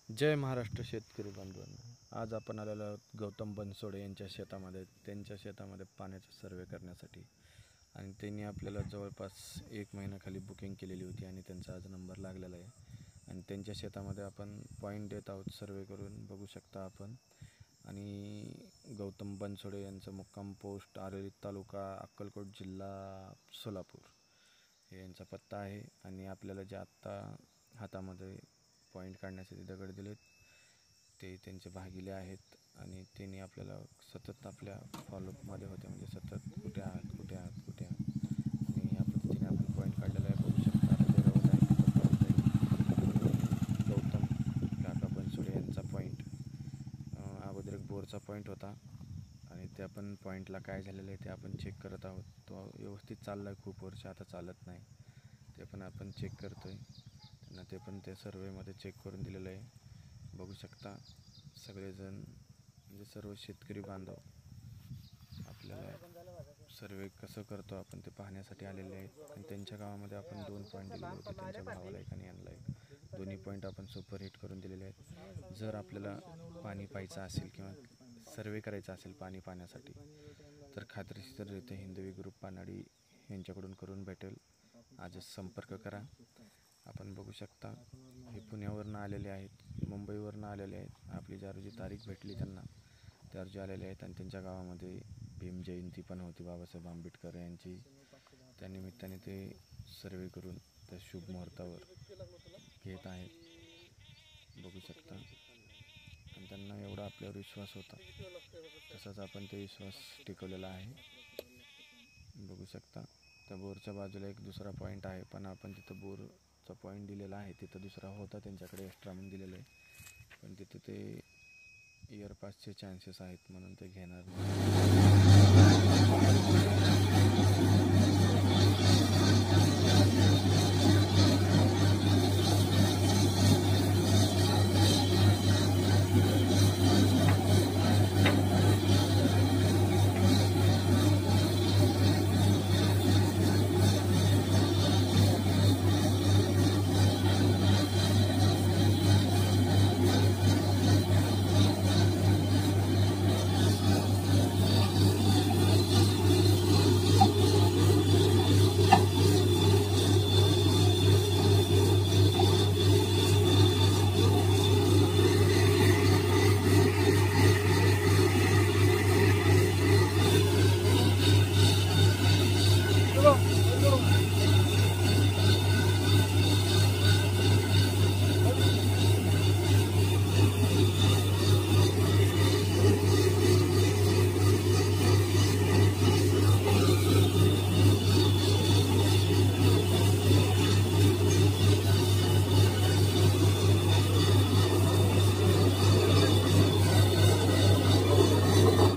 जय महाराष्ट्र शेतकरी बांधवांनो, आज आपण आलेलो आहोत गौतम बनसोडे यांच्या शेतामध्ये. त्यांच्या शेतामध्ये पाण्याचा सर्वे करण्यासाठी आणि त्यांनी आपल्याला जवळपास 1 महिन्याखाली बुकिंग केलेली होती आणि त्यांचा आज नंबर लागलेला आहे. आणि त्यांच्या शेतामध्ये आपण पॉईंट देत आहोत सर्वे करून, बघू शकता आपण. आणि गौतम बनसोडे यांचं मुक्काम पोस्ट आरेली तालुका अक्कलकोट जिल्हा सोलापूर हे यांचा पत्ता आहे. आणि आपल्याला जे आत्ता हातामध्ये पॉईंट काढण्यासाठी दगड दिलेत ते त्यांचे भागिले आहेत आणि त्यांनी आपल्याला सतत आपल्या फॉलोअपमध्ये होते, म्हणजे सतत कुठे आहात कुठे आहात कुठे आहात. आणि या पद्धतीने आपण पॉईंट काढलेला आहे, बघू शकता. आता ते रवत आहे गौतम काका बनसोडे यांचा पॉईंट. अगोदर एक बोरचा पॉईंट होता आणि त्या पण पॉईंटला काय झालेलं आहे ते आपण चेक करत आहोत. तो व्यवस्थित चालला आहे, खूप वर्ष आता चालत नाही, ते पण आपण चेक करतो आहे. त्यांना ते पण ते सर्वेमध्ये चेक करून दिलेलं आहे, बघू शकता. सगळेजण म्हणजे सर्व शेतकरी बांधव आपल्याला सर्वे कसं करतो आपण ते पाहण्यासाठी आलेले आहेत. आणि त्यांच्या गावामध्ये आपण 2 पॉईंट दिलेले होते, त्यांच्या भावाला एक आणि यांना एक. दोन्ही पॉईंट आपण सुपर हिट करून दिलेले आहेत. जर आपल्याला पाणी प्यायचं असेल किंवा सर्वे करायचा असेल पाण्यासाठी, तर खात्रीशीर इथे हिंदवी ग्रुप पानाडी यांच्याकडून करून भेटेल. आजच संपर्क करा. आपण बघू शकता हे पुण्यावरनं आलेले आहेत, मुंबईवरनं आलेले आहेत. आपली ज्या रोजी तारीख भेटली त्यांना त्या रोजी आलेले आहेत. आणि त्यांच्या गावामध्ये भीम जयंती पण होती बाबासाहेब आंबेडकर यांची, त्यानिमित्ताने ते सर्वे करून त्या शुभ मुहूर्तावर घेत आहेत, बघू शकता. आणि त्यांना एवढा आपल्यावर विश्वास होता, तसाच आपण ते विश्वास टिकवलेला आहे, बघू शकता. त्या बोरच्या बाजूला एक दुसरा पॉईंट आहे, पण आपण तिथं बोरचा पॉईंट दिलेला आहे, तिथं दुसरा होता त्यांच्याकडे एक्स्ट्रा म्हणून दिलेलं आहे, पण तिथं ते इयरपासचे चान्सेस आहेत म्हणून ते घेणार नाही.